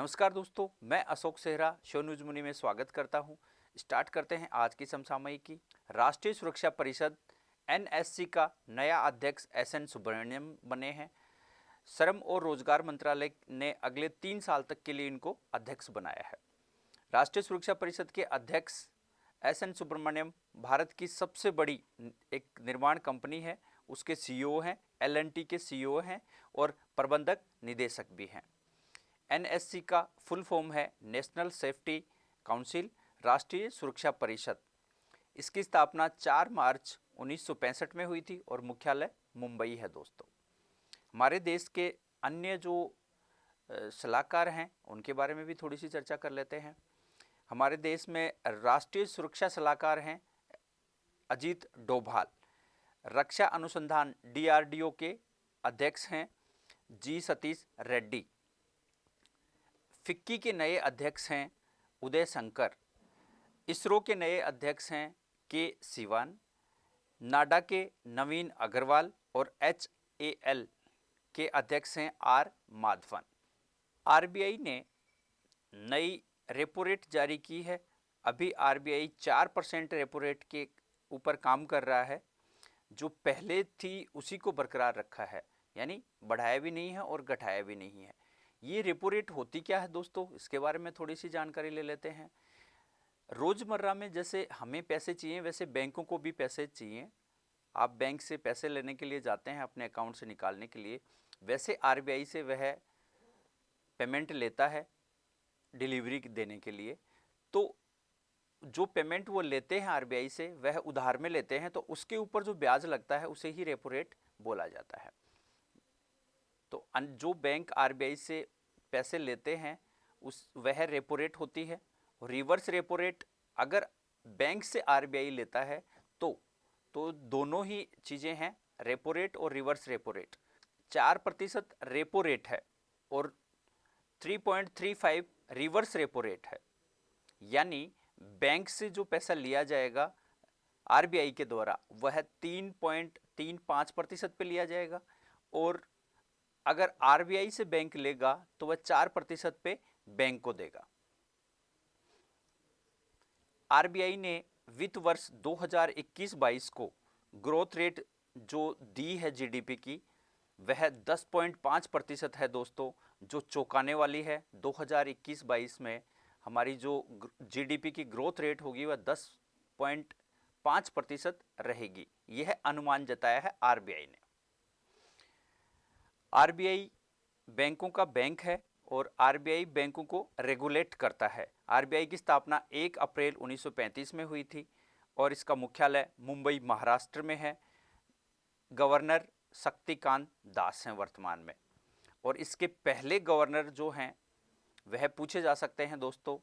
नमस्कार दोस्तों, मैं अशोक सेहरा शो न्यूज मुनि में स्वागत करता हूं। स्टार्ट करते हैं आज की समसामयिकी। राष्ट्रीय सुरक्षा परिषद एनएससी का नया अध्यक्ष एसएन सुब्रमण्यम बने हैं। श्रम और रोजगार मंत्रालय ने अगले 3 साल तक के लिए इनको अध्यक्ष बनाया है। राष्ट्रीय सुरक्षा परिषद के अध्यक्ष एसएन सुब्रमण्यम भारत की सबसे बड़ी एक निर्माण कंपनी है, उसके सीईओ हैं, एल&टी के सीईओ हैं और प्रबंधक निदेशक भी हैं। एनएससी का फुल फॉर्म है नेशनल सेफ्टी काउंसिल, राष्ट्रीय सुरक्षा परिषद। इसकी स्थापना 4 मार्च 1965 में हुई थी और मुख्यालय मुंबई है। दोस्तों, हमारे देश के अन्य जो सलाहकार हैं उनके बारे में भी थोड़ी सी चर्चा कर लेते हैं। हमारे देश में राष्ट्रीय सुरक्षा सलाहकार हैं अजीत डोभाल। रक्षा अनुसंधान डीआरडीओ के अध्यक्ष हैं जी सतीश रेड्डी। फिक्की के नए अध्यक्ष हैं उदय शंकर। इसरो के नए अध्यक्ष हैं के सिवान। नाडा के नवीन अग्रवाल और HAL के अध्यक्ष हैं आर माधवन। आरबीआई ने नई रेपो रेट जारी की है। अभी आरबीआई 4% रेपो रेट के ऊपर काम कर रहा है। जो पहले थी उसी को बरकरार रखा है, यानी बढ़ाया भी नहीं है और घटाया भी नहीं है। ये रेपो रेट होती क्या है दोस्तों, इसके बारे में थोड़ी सी जानकारी ले लेते हैं। रोज़मर्रा में जैसे हमें पैसे चाहिए वैसे बैंकों को भी पैसे चाहिए। आप बैंक से पैसे लेने के लिए जाते हैं अपने अकाउंट से निकालने के लिए, वैसे आरबीआई से वह पेमेंट लेता है डिलीवरी देने के लिए। तो जो पेमेंट वो लेते हैं आरबीआई से वह उधार में लेते हैं, तो उसके ऊपर जो ब्याज लगता है उसे ही रेपो रेट बोला जाता है। तो जो बैंक आरबीआई से पैसे लेते हैं वह रेपो रेट होती है। रिवर्स रेपो रेट अगर बैंक से आरबीआई लेता है तो दोनों ही चीज़ें हैं, रेपो रेट और reverse repo rate. 4% repo rate है और 3.35 रिवर्स रेपो रेट है। यानी बैंक से जो पैसा लिया जाएगा आरबीआई के द्वारा वह 3.35% पे लिया जाएगा और अगर आरबीआई से बैंक लेगा तो वह 4% पे बैंक को देगा। आरबीआई ने वित्त वर्ष 2021-22 को ग्रोथ रेट जो दी है जीडीपी की वह 10.5% है दोस्तों, जो चौंकाने वाली है। 2021-22 में हमारी जो जीडीपी की ग्रोथ रेट होगी वह 10.5% रहेगी। यह अनुमान जताया है आरबीआई ने। आरबीआई बैंकों का बैंक है और आरबीआई बैंकों को रेगुलेट करता है। आरबीआई की स्थापना 1 अप्रैल 1935 में हुई थी और इसका मुख्यालय मुंबई महाराष्ट्र में है। गवर्नर शक्तिकांत दास हैं वर्तमान में, और इसके पहले गवर्नर जो हैं वह पूछे जा सकते हैं दोस्तों,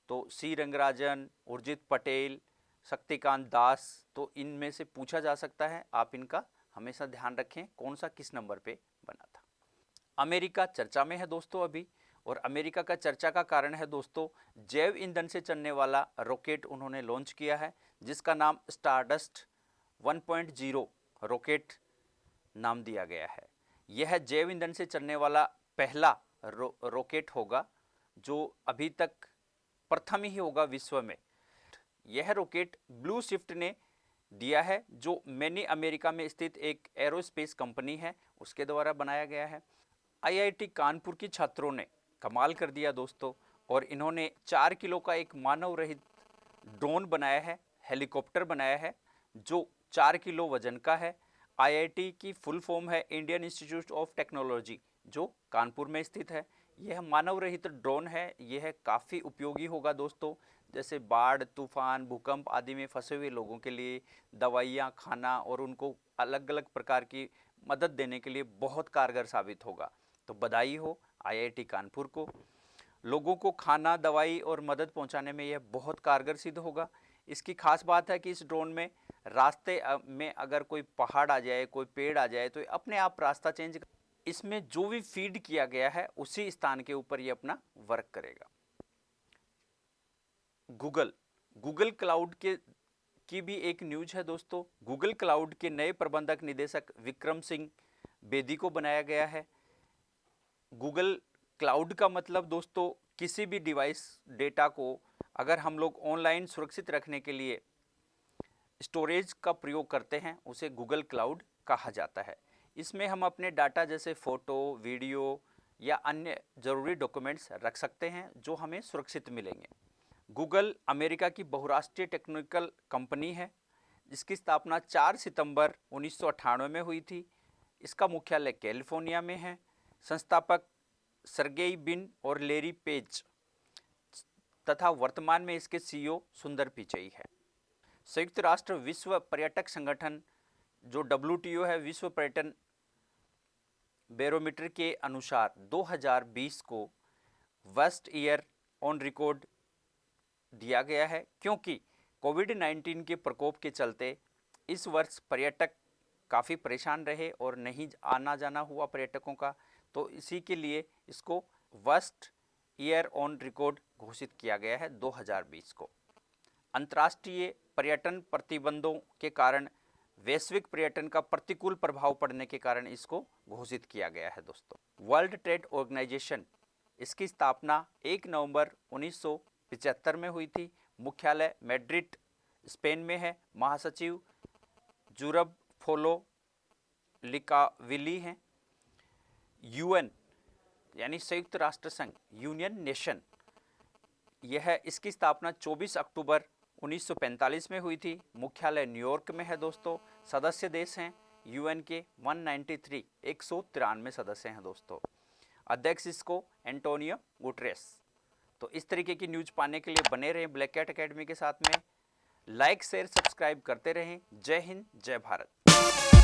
तो सी रंगराजन, उर्जित पटेल, शक्तिकांत दास, तो इनमें से पूछा जा सकता है। आप इनका हमेशा ध्यान रखें कौन सा किस नंबर पे बना था। अमेरिका चर्चा में है दोस्तों अभी, और अमेरिका का चर्चा का कारण है दोस्तों जैव ईंधन से चलने वाला रॉकेट उन्होंने लॉन्च किया है, जिसका नाम स्टारडस्ट 1.0 रॉकेट नाम दिया गया है। यह जैव ईंधन से चलने वाला पहला रॉकेट होगा जो अभी तक प्रथम ही होगा विश्व में। यह रॉकेट ब्लू शिफ्ट ने दिया है, जो मैनी अमेरिका में स्थित एक एरोस्पेस कंपनी है, उसके द्वारा बनाया गया है। आईआईटी कानपुर की छात्रों ने कमाल कर दिया दोस्तों, और इन्होंने 4 किलो का एक मानव रहित ड्रोन बनाया है, हेलीकॉप्टर बनाया है जो 4 किलो वजन का है। आईआईटी की फुल फॉर्म है इंडियन इंस्टीट्यूट ऑफ टेक्नोलॉजी, जो कानपुर में स्थित है। यह मानव रहित ड्रोन है। यह काफ़ी उपयोगी होगा दोस्तों, जैसे बाढ़, तूफान, भूकंप आदि में फंसे हुए लोगों के लिए दवाइयाँ, खाना और उनको अलग अलग प्रकार की मदद देने के लिए बहुत कारगर साबित होगा। तो बधाई हो आईआईटी कानपुर को। लोगों को खाना, दवाई और मदद पहुंचाने में यह बहुत कारगर सिद्ध होगा। इसकी खास बात है कि इस ड्रोन में रास्ते में अगर कोई पहाड़ आ जाए, कोई पेड़ आ जाए, तो अपने आप रास्ता चेंज, इसमें जो भी फीड किया गया है उसी स्थान के ऊपर ये अपना वर्क करेगा। गूगल क्लाउड की भी एक न्यूज है दोस्तों। गूगल क्लाउड के नए प्रबंधक निदेशक विक्रम सिंह बेदी को बनाया गया है। गूगल क्लाउड का मतलब दोस्तों किसी भी डिवाइस डेटा को अगर हम लोग ऑनलाइन सुरक्षित रखने के लिए स्टोरेज का प्रयोग करते हैं उसे गूगल क्लाउड कहा जाता है। इसमें हम अपने डाटा जैसे फ़ोटो, वीडियो या अन्य ज़रूरी डॉक्यूमेंट्स रख सकते हैं जो हमें सुरक्षित मिलेंगे। गूगल अमेरिका की बहुराष्ट्रीय टेक्निकल कंपनी है जिसकी स्थापना 4 सितंबर 1998 में हुई थी। इसका मुख्यालय कैलिफोर्निया में है। संस्थापक सर्गेई ब्रिन और लैरी पेज तथा वर्तमान में इसके सीईओ सुंदर पिचई है। संयुक्त राष्ट्र विश्व पर्यटक संगठन जो WTO है, विश्व पर्यटन बैरोमीटर के अनुसार 2020 को वर्स्ट ईयर ऑन रिकॉर्ड दिया गया है, क्योंकि कोविड-19 के प्रकोप के चलते इस वर्ष पर्यटक काफ़ी परेशान रहे और नहीं आना जाना हुआ पर्यटकों का, तो इसी के लिए इसको वर्स्ट ईयर ऑन रिकॉर्ड घोषित किया गया है 2020 को। अंतर्राष्ट्रीय पर्यटन प्रतिबंधों के कारण वैश्विक पर्यटन का प्रतिकूल प्रभाव पड़ने के कारण इसको घोषित किया गया है दोस्तों। वर्ल्ड ट्रेड ऑर्गेनाइजेशन, इसकी स्थापना 1 नवंबर 1975 में हुई थी। मुख्यालय मैड्रिड स्पेन में है। महासचिव जुरब फोलो लिकाविली हैं। UN यानी संयुक्त राष्ट्र संघ, यूनियन नेशन, यह इसकी स्थापना 24 अक्टूबर 1945 में हुई थी। मुख्यालय न्यूयॉर्क में है दोस्तों। सदस्य देश हैं UN के 193, 193 सदस्य हैं दोस्तों। अध्यक्ष इसको एंटोनियो गुटेरेस। तो इस तरीके की न्यूज़ पाने के लिए बने रहें ब्लैक कैट एकेडमी के साथ में। लाइक शेयर सब्सक्राइब करते रहें। जय हिंद, जय भारत।